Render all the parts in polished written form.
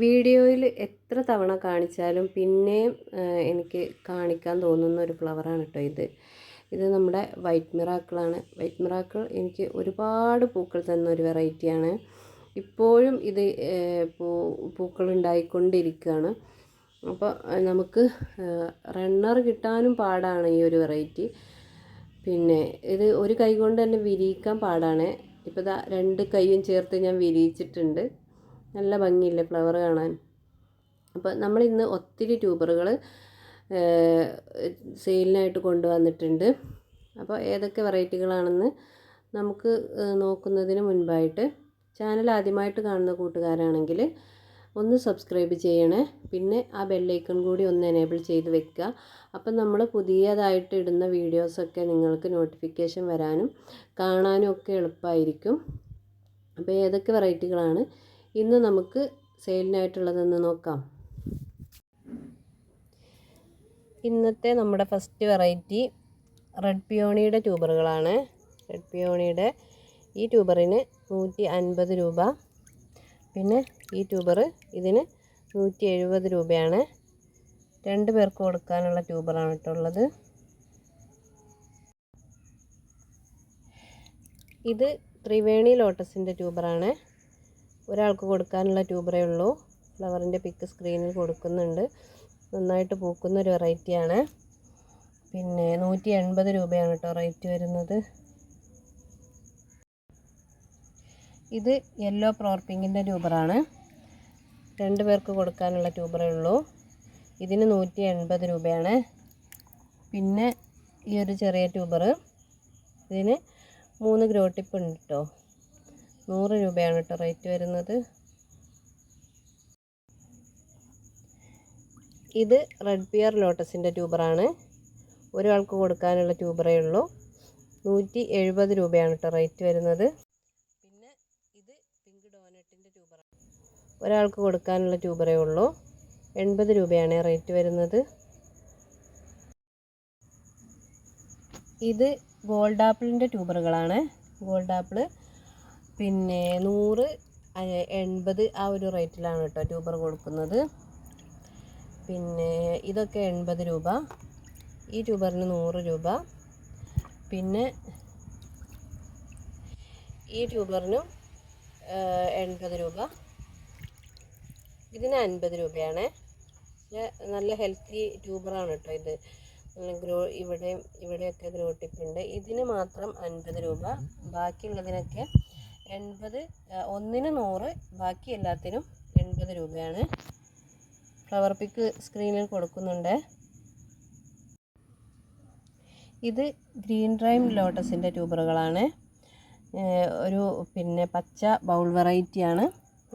വീഡിയോയിൽ എത്ര തവണ കാണിച്ചാലും പിന്നെയും എനിക്ക് കാണിക്കാൻ തോന്നുന്ന ഒരു ഫ്ലവറാണ് കേട്ടോ ഇത് നമ്മുടെ വൈറ്റ് മിറാക്കിളാണ്. വൈറ്റ് മിറാക്കിൾ എനിക്ക് ഒരുപാട് പൂക്കൾ തന്ന ഒരു വെറൈറ്റിയാണ്. ഇപ്പോഴും ഇത് പൂക്കൾ ഉണ്ടായിക്കൊണ്ടിരിക്കുകയാണ്. അപ്പോൾ നമുക്ക് റണ്ണർ കിട്ടാനും പാടാണ് ഈ ഒരു വെറൈറ്റി. പിന്നെ ഇത് ഒരു കൈ കൊണ്ട് തന്നെ വിരിയിക്കാൻ പാടാണ്. ഇപ്പോൾ ഇതാ 2 കൈയും ചേർത്ത് ഞാൻ വിരിയിച്ചിട്ടുണ്ട്. നല്ല ഭംഗിയില്ലേ ഫ്ലവർ കാണാൻ. അപ്പോൾ നമ്മളിന്ന് ഒത്തിരി ട്യൂബറുകൾ സെയിലിനായിട്ട് കൊണ്ടുവന്നിട്ടുണ്ട്. അപ്പോൾ ഏതൊക്കെ വെറൈറ്റികളാണെന്ന് നമുക്ക് നോക്കുന്നതിന് മുൻപായിട്ട് ചാനൽ ആദ്യമായിട്ട് കാണുന്ന കൂട്ടുകാരാണെങ്കിൽ ഒന്ന് സബ്സ്ക്രൈബ് ചെയ്യണേ. പിന്നെ ആ ബെല്ലൈക്കൺ കൂടി ഒന്ന് എനേബിൾ ചെയ്ത് വെക്കുക. അപ്പം നമ്മൾ പുതിയതായിട്ട് ഇടുന്ന വീഡിയോസൊക്കെ നിങ്ങൾക്ക് നോട്ടിഫിക്കേഷൻ വരാനും കാണാനും ഒക്കെ എളുപ്പമായിരിക്കും. അപ്പോൾ ഏതൊക്കെ വെറൈറ്റികളാണ് ഇന്ന് നമുക്ക് സെയിലിനായിട്ടുള്ളതെന്ന് നോക്കാം. ഇന്നത്തെ നമ്മുടെ ഫസ്റ്റ് വെറൈറ്റി റെഡ് പിയോണിയുടെ ട്യൂബറുകളാണ്. റെഡ് പിയോണിയുടെ ഈ ട്യൂബറിന് 150 രൂപ. പിന്നെ ഈ ട്യൂബർ ഇതിന് 170 രൂപയാണ്. 2 പേർക്ക് കൊടുക്കാനുള്ള ട്യൂബറാണ് കേട്ടുള്ളത്. ഇത് ത്രിവേണി ലോട്ടസിൻ്റെ ട്യൂബറാണ്. ഒരാൾക്ക് കൊടുക്കാനുള്ള ട്യൂബറേ ഉള്ളൂ. ഫ്ലവറിൻ്റെ പിക്ക് സ്ക്രീനിൽ കൊടുക്കുന്നുണ്ട്. നന്നായിട്ട് പൂക്കുന്നൊരു വെറൈറ്റിയാണ്. പിന്നെ 180 രൂപയാണ് കേട്ടോ റേറ്റ് വരുന്നത്. ഇത് യെല്ലോ പ്രോർപ്പിങ്ങിൻ്റെ ട്യൂബറാണ്. 2 പേർക്ക് കൊടുക്കാനുള്ള ട്യൂബറേ ഉള്ളൂ. ഇതിന് 180 രൂപയാണ്. പിന്നെ ഈ ഒരു ചെറിയ ട്യൂബർ ഇതിന് 3 ഗ്രോ ടിപ്പ് ഉണ്ട് കേട്ടോ. 100 രൂപയാണ് കേട്ടോ റേറ്റ് വരുന്നത്. ഇത് റെഡ് പിയർ ലോട്ടസിൻ്റെ ട്യൂബറാണ്. ഒരാൾക്ക് കൊടുക്കാനുള്ള ട്യൂബറേ ഉള്ളൂ. 170 രൂപയാണ് കേട്ടോ റേറ്റ് വരുന്നത്. പിന്നെ ഇത് പിങ്ക് ഡോനറ്റിൻ്റെ ട്യൂബറാണ്. ഒരാൾക്ക് കൊടുക്കാനുള്ള ട്യൂബറേ ഉള്ളൂ. 80 രൂപയാണ് റേറ്റ് വരുന്നത്. ഇത് ഗോൾഡ് ആപ്പിളിൻ്റെ ട്യൂബറുകളാണ്. ഗോൾഡ് ആപ്പിൾ പിന്നെ 100, 80 ആ ഒരു റേറ്റിലാണ് കേട്ടോ ട്യൂബർ കൊടുക്കുന്നത്. പിന്നെ ഇതൊക്കെ 80 രൂപ. ഈ ട്യൂബറിന് 100 രൂപ. പിന്നെ ഈ ട്യൂബറിനും 80 രൂപ. ഇതിന് 50 രൂപയാണ്. നല്ല ഹെൽത്തി ട്യൂബറാണ് കേട്ടോ ഇത്. ഇവിടെയൊക്കെ ഗ്രോ ടിപ്പുണ്ട്. ഇതിന് മാത്രം 50 രൂപ. ബാക്കിയുള്ളതിനൊക്കെ 80, ഒന്നിന് 100, ബാക്കി എല്ലാത്തിനും 80 രൂപയാണ്. ഫ്ലവർ പിക്ക് സ്ക്രീനിൽ കൊടുക്കുന്നുണ്ട്. ഇത് ഗ്രീൻ റൈം ലോട്ടസിൻ്റെ ട്യൂബറുകളാണ്. ഒരു പിന്നെ പച്ച ബൗൾ വെറൈറ്റിയാണ്.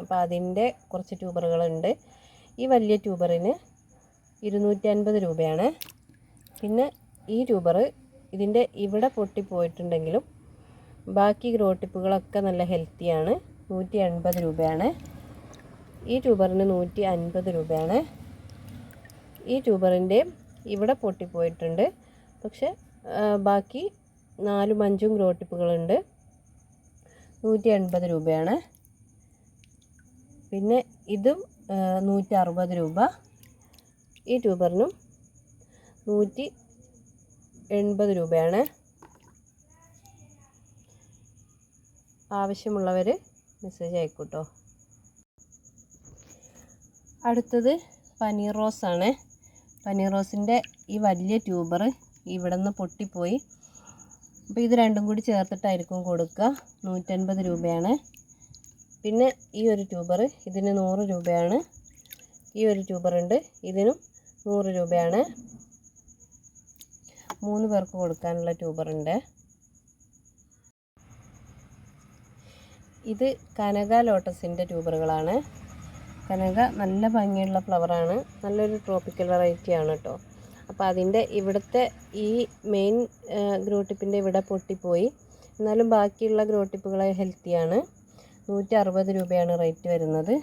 അപ്പോൾ അതിൻ്റെ കുറച്ച് ട്യൂബറുകളുണ്ട്. ഈ വലിയ ട്യൂബറിന് 250 രൂപയാണ്. പിന്നെ ഈ ട്യൂബർ ഇതിൻ്റെ ഇവിടെ പൊട്ടിപ്പോയിട്ടുണ്ടെങ്കിലും ബാക്കി ഗ്രോ ടിപ്പുകളൊക്കെ നല്ല ഹെൽത്തിയാണ്. 180 രൂപയാണ്. ഈ ട്യൂബറിന് 150 രൂപയാണ്. ഈ ട്യൂബറിൻ്റെ ഇവിടെ പൊട്ടിപ്പോയിട്ടുണ്ട്. പക്ഷെ ബാക്കി 4, 5 ഗ്രോ ടിപ്പുകളുണ്ട്. 180 രൂപയാണ്. പിന്നെ ഇതും 160 രൂപ. ഈ ട്യൂബറിനും 180 രൂപയാണ്. ആവശ്യമുള്ളവർ മെസ്സേജ് അയക്കൂട്ടോ. അടുത്തത് പനീർ റോസാണ്. പനീർ റോസിൻ്റെ ഈ വലിയ ട്യൂബർ ഇവിടെ നിന്ന് പൊട്ടിപ്പോയി. അപ്പോൾ ഇത് രണ്ടും കൂടി ചേർത്തിട്ടായിരിക്കും കൊടുക്കുക. 150 രൂപയാണ്. പിന്നെ ഈ ഒരു ട്യൂബർ ഇതിന് 100 രൂപയാണ്. ഈ ഒരു ട്യൂബറുണ്ട്, ഇതിനും 100 രൂപയാണ്. 3 പേർക്ക് കൊടുക്കാനുള്ള ട്യൂബറുണ്ട്. ഇത് കനക ലോട്ടസിൻ്റെ ട്യൂബറുകളാണ്. കനക നല്ല ഭംഗിയുള്ള ഫ്ലവറാണ്. നല്ലൊരു ട്രോപ്പിക്കൽ വെറൈറ്റിയാണ് കേട്ടോ. അപ്പോൾ അതിൻ്റെ ഇവിടുത്തെ ഈ മെയിൻ ഗ്രോ ടിപ്പിൻ്റെ ഇവിടെ പൊട്ടിപ്പോയി. എന്നാലും ബാക്കിയുള്ള ഗ്രോ ടിപ്പുകൾ ഹെൽത്തിയാണ്. 160 രൂപയാണ് റേറ്റ് വരുന്നത്.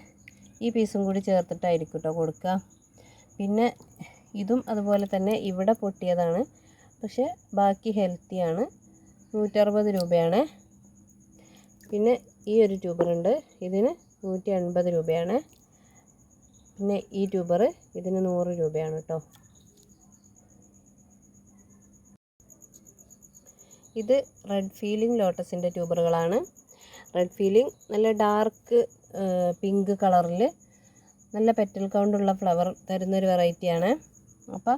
ഈ പീസും കൂടി ചേർത്തിട്ടായിരിക്കും കേട്ടോ കൊടുക്കുക. പിന്നെ ഇതും അതുപോലെ തന്നെ ഇവിടെ പൊട്ടിയതാണ്. പക്ഷേ ബാക്കി ഹെൽത്തിയാണ്. 160 രൂപയാണ്. പിന്നെ ഈ ഒരു ട്യൂബറുണ്ട്, ഇതിന് 180 രൂപയാണ്. പിന്നെ ഈ ട്യൂബർ ഇതിന് 100 രൂപയാണ് കേട്ടോ. ഇത് റെഡ് ഫീലിംഗ് ലോട്ടസിൻ്റെ ട്യൂബറുകളാണ്. റെഡ് ഫീലിംഗ് നല്ല ഡാർക്ക് പിങ്ക് കളറിൽ നല്ല പെറ്റൽ കൗണ്ടുള്ള ഫ്ലവർ തരുന്നൊരു വെറൈറ്റിയാണ്. അപ്പോൾ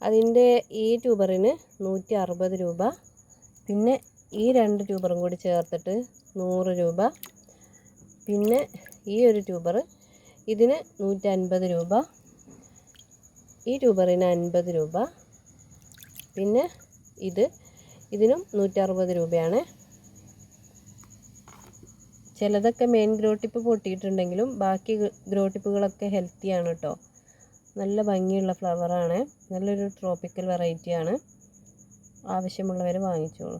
അതിൻ്റെ ഈ ട്യൂബറിന് 160 രൂപ. പിന്നെ ഈ 2 ട്യൂബറും കൂടി ചേർത്തിട്ട് 100 രൂപ. പിന്നെ ഈ ഒരു ട്യൂബർ ഇതിന് 150 രൂപ. ഈ ട്യൂബറിന് 50 രൂപ. പിന്നെ ഇതിനും 160 രൂപയാണ്. ചിലതൊക്കെ മെയിൻ ഗ്രോ ടിപ്പ് പൊട്ടിയിട്ടുണ്ടെങ്കിലും ബാക്കി ഗ്രോ ടിപ്പുകളൊക്കെ ഹെൽത്തിയാണ് കേട്ടോ. നല്ല ഭംഗിയുള്ള ഫ്ലവറാണ്. നല്ലൊരു ട്രോപ്പിക്കൽ വെറൈറ്റിയാണ്. ആവശ്യമുള്ളവർ വാങ്ങിച്ചോളൂ.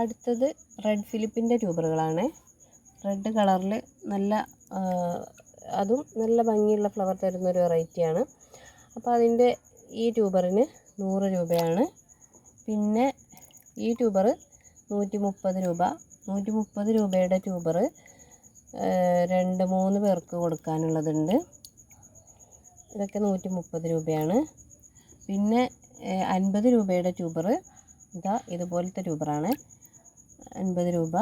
അടുത്തത് റെഡ് ഫിലിപ്പിൻ്റെ ട്യൂബറുകളാണ്. റെഡ് കളറിൽ അതും നല്ല ഭംഗിയുള്ള ഫ്ലവർ തരുന്നൊരു വെറൈറ്റിയാണ്. അപ്പോൾ അതിൻ്റെ ഈ ട്യൂബറിന് 100 രൂപയാണ്. പിന്നെ ഈ ട്യൂബർ 130 രൂപ. 130 രൂപയുടെ ട്യൂബർ 2-3 പേർക്ക് കൊടുക്കാനുള്ളതുണ്ട്. ഇതൊക്കെ 130 രൂപയാണ്. പിന്നെ 50 രൂപയുടെ ട്യൂബർ ഇതുപോലത്തെ ട്യൂബറാണ്. 50 രൂപ.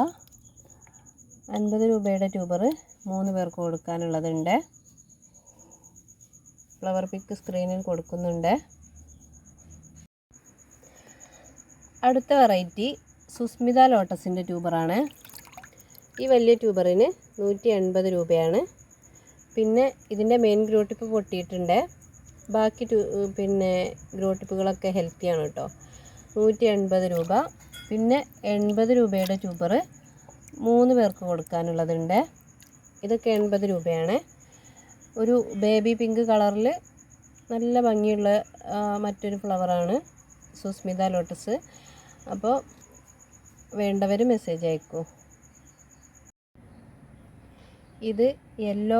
50 രൂപയുടെ ട്യൂബർ 3 പേർക്ക് കൊടുക്കാനുള്ളതുണ്ട്. ഫ്ലവർ പിക്ക് സ്ക്രീനിൽ കൊടുക്കുന്നുണ്ട്. അടുത്ത വെറൈറ്റി സുസ്മിത ലോട്ടസിൻ്റെ ട്യൂബറാണ്. ഈ വലിയ ട്യൂബറിന് 180 രൂപയാണ്. പിന്നെ ഇതിൻ്റെ മെയിൻ ഗ്രോ ടിപ്പ് പൊട്ടിയിട്ടുണ്ട്. ബാക്കി പിന്നെ ഗ്രോ ടിപ്പുകളൊക്കെ ഹെൽത്തിയാണ് കേട്ടോ. 180 രൂപ. പിന്നെ 80 രൂപയുടെ ട്യൂബർ 3 പേർക്ക് കൊടുക്കാനുള്ളതുണ്ട്. ഇതൊക്കെ 80 രൂപയാണ്. ഒരു ബേബി പിങ്ക് കളറിൽ നല്ല ഭംഗിയുള്ള മറ്റൊരു ഫ്ലവറാണ് സുസ്മിത ലോട്ടസ്. അപ്പോൾ വേണ്ടവർ മെസ്സേജ് അയക്കൂ. ഇത് യെല്ലോ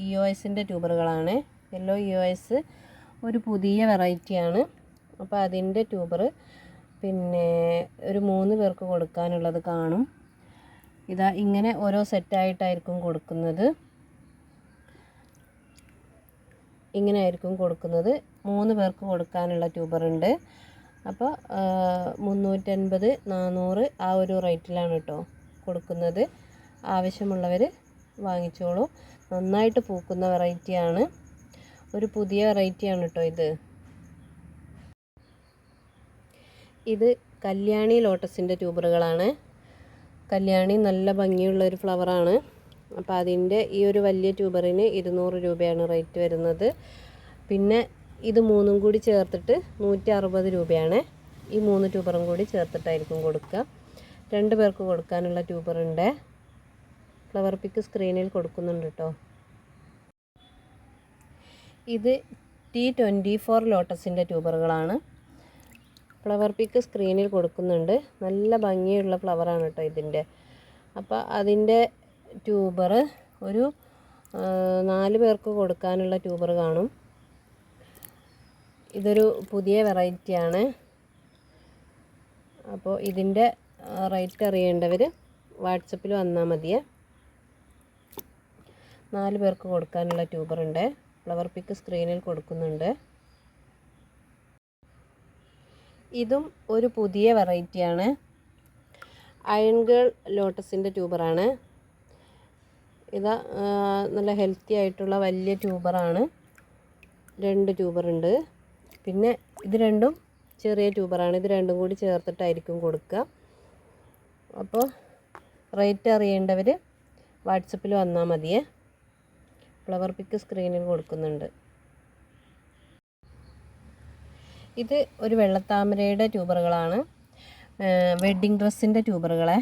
EOSൻ്റെ ട്യൂബറുകളാണ്. യെല്ലോ EOS ഒരു പുതിയ വെറൈറ്റിയാണ്. അപ്പോൾ അതിൻ്റെ ട്യൂബർ പിന്നെ ഒരു 3 പേർക്ക് കൊടുക്കാനുള്ളത് കാണും. ഇങ്ങനെ ഓരോ സെറ്റായിട്ടായിരിക്കും കൊടുക്കുന്നത്. ഇങ്ങനെ ആയിരിക്കും കൊടുക്കുന്നത്. 3 പേർക്ക് കൊടുക്കാനുള്ള ട്യൂബറുണ്ട്. അപ്പോൾ 350, 400 ആ ഒരു റേറ്റിലാണ് കേട്ടോ കൊടുക്കുന്നത്. ആവശ്യമുള്ളവർ വാങ്ങിച്ചോളൂ. നന്നായിട്ട് പൂക്കുന്ന വെറൈറ്റിയാണ്. ഒരു പുതിയ വെറൈറ്റിയാണ് കേട്ടോ ഇത് കല്യാണി ലോട്ടസിൻ്റെ ട്യൂബറുകളാണ്. കല്യാണി നല്ല ഭംഗിയുള്ളൊരു ഫ്ലവറാണ്. അപ്പോൾ അതിൻ്റെ ഈ ഒരു വലിയ ട്യൂബറിന് 200 രൂപയാണ് റേറ്റ് വരുന്നത്. പിന്നെ ഇത് 3 കൂടി ചേർത്തിട്ട് 160 രൂപയാണ്. ഈ 3 ട്യൂബറും കൂടി ചേർത്തിട്ടായിരിക്കും കൊടുക്കുക. 2 പേർക്ക് കൊടുക്കാനുള്ള ട്യൂബറുണ്ട്. ഫ്ലവർ പിക്ക് സ്ക്രീനിൽ കൊടുക്കുന്നുണ്ട് കേട്ടോ. ഇത് T24 ലോട്ടസിൻ്റെ ട്യൂബറുകളാണ്. ഫ്ലവർ പിക്ക് സ്ക്രീനിൽ കൊടുക്കുന്നുണ്ട്. നല്ല ഭംഗിയുള്ള ഫ്ലവറാണ് കേട്ടോ ഇതിൻ്റെ. അപ്പോൾ അതിൻ്റെ ട്യൂബർ ഒരു 4 പേർക്ക് കൊടുക്കാനുള്ള ട്യൂബർ കാണും. ഇതൊരു പുതിയ വെറൈറ്റിയാണ്. അപ്പോൾ ഇതിൻ്റെ റേറ്റ് അറിയേണ്ടവർ വാട്സപ്പിൽ വന്നാൽ മതിയേ. 4 പേർക്ക് കൊടുക്കാനുള്ള ട്യൂബറുണ്ട്. ഫ്ലവർ പിക്ക് സ്ക്രീനിൽ കൊടുക്കുന്നുണ്ട്. ഇതും ഒരു പുതിയ വെറൈറ്റിയാണ്. അയൺ ഗേൾ ലോട്ടസിൻ്റെ ട്യൂബറാണ്. നല്ല ഹെൽത്തി ആയിട്ടുള്ള വലിയ ട്യൂബറാണ്. 2 ട്യൂബറുണ്ട്. പിന്നെ ഇത് രണ്ടും ചെറിയ ട്യൂബറാണ്. ഇത് രണ്ടും കൂടി ചേർത്തിട്ടായിരിക്കും കൊടുക്കുക. അപ്പോൾ റേറ്റ് അറിയേണ്ടവർ വാട്സപ്പിൽ വന്നാൽ മതിയേ. ഫ്ലവർ പിക്ക് സ്ക്രീനിൽ കൊടുക്കുന്നുണ്ട്. ഇത് ഒരു വെള്ളത്താമരയുടെ ട്യൂബറുകളാണ്. വെഡ്ഡിങ് ഡ്രസ്സിൻ്റെ ട്യൂബറുകളെ.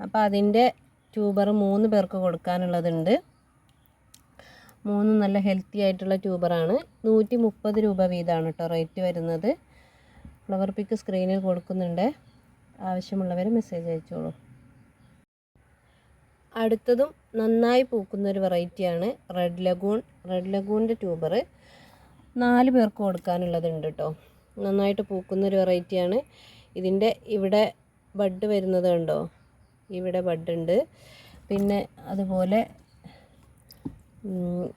അപ്പോൾ അതിൻ്റെ ട്യൂബർ 3 പേർക്ക് കൊടുക്കാനുള്ളതുണ്ട്. 3 നല്ല ഹെൽത്തി ആയിട്ടുള്ള ട്യൂബറാണ്. 130 രൂപ വീതമാണ് കേട്ടോ റേറ്റ് വരുന്നത്. ഫ്ലവർ പിക്ക് സ്ക്രീനിൽ കൊടുക്കുന്നുണ്ട്. ആവശ്യമുള്ളവർ മെസ്സേജ് അയച്ചോളൂ. അടുത്തതും നന്നായി പൂക്കുന്നൊരു വെറൈറ്റിയാണ് റെഡ് ലഗൂൺ. റെഡ് ലഗൂണിൻ്റെ ട്യൂബർ 4 പേർക്ക് കൊടുക്കാനുള്ളതുണ്ട് കേട്ടോ. നന്നായിട്ട് പൂക്കുന്നൊരു വെറൈറ്റിയാണ്. ഇതിൻ്റെ ഇവിടെ ബഡ് വരുന്നത് കണ്ടോ? ഇവിടെ ബഡ് ഉണ്ട്. പിന്നെ അതുപോലെ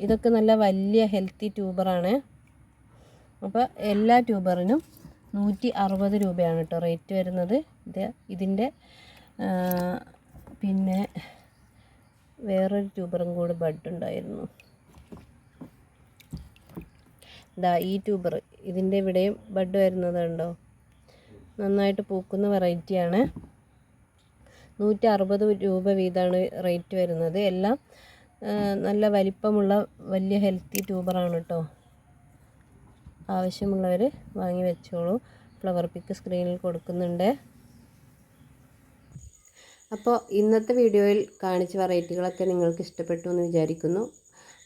ഇതൊക്കെ നല്ല വലിയ ഹെൽത്തി ട്യൂബറാണ്. അപ്പോൾ എല്ലാ ട്യൂബറിനും 160 രൂപയാണ് കേട്ടോ റേറ്റ് വരുന്നത്. ഇതിൻ്റെ പിന്നെ വേറൊരു ട്യൂബറും കൂടി ബഡ് ഉണ്ടായിരുന്നു. ഈ ട്യൂബർ, ഇതിൻ്റെ ഇവിടെയും ബഡ് വരുന്നതുണ്ടോ, നന്നായിട്ട് പൂക്കുന്ന വെറൈറ്റിയാണ്. 160 രൂപ വീതമാണ് റേറ്റ് വരുന്നത്. എല്ലാം നല്ല വലിപ്പമുള്ള വലിയ ഹെൽത്തി ട്യൂബറാണ് കേട്ടോ. ആവശ്യമുള്ളവർ വാങ്ങി വെച്ചോളൂ. ഫ്ലവർ പിക്ക് സ്ക്രീനിൽ കൊടുക്കുന്നുണ്ട്. അപ്പോൾ ഇന്നത്തെ വീഡിയോയിൽ കാണിച്ച വെറൈറ്റികളൊക്കെ നിങ്ങൾക്ക് ഇഷ്ടപ്പെട്ടു എന്ന് വിചാരിക്കുന്നു.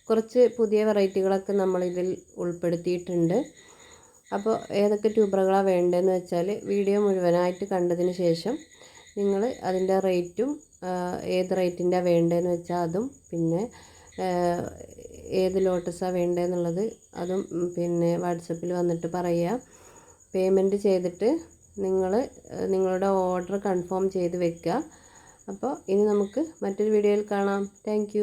കുറച്ച് പുതിയ വെറൈറ്റികളൊക്കെ നമ്മളിതിൽ ഉൾപ്പെടുത്തിയിട്ടുണ്ട്. അപ്പോൾ ഏതൊക്കെ ട്യൂബറുകളാണ് വേണ്ടതെന്ന് വെച്ചാൽ വീഡിയോ മുഴുവനായിട്ട് കണ്ടതിന് ശേഷം നിങ്ങൾ അതിൻ്റെ റേറ്റും ഏത് റേറ്റിൻ്റെ വേണ്ടതെന്ന് വെച്ചാൽ അതും, പിന്നെ ഏത് ലോട്ടസാണ് വേണ്ടതെന്നുള്ളത് അതും പിന്നെ വാട്സപ്പിൽ വന്നിട്ട് പറയുക. പേയ്മെൻറ്റ് ചെയ്തിട്ട് നിങ്ങളുടെ ഓർഡർ കൺഫേം ചെയ്ത് വെക്കുക. അപ്പോൾ ഇനി നമുക്ക് മറ്റൊരു വീഡിയോയിൽ കാണാം. താങ്ക്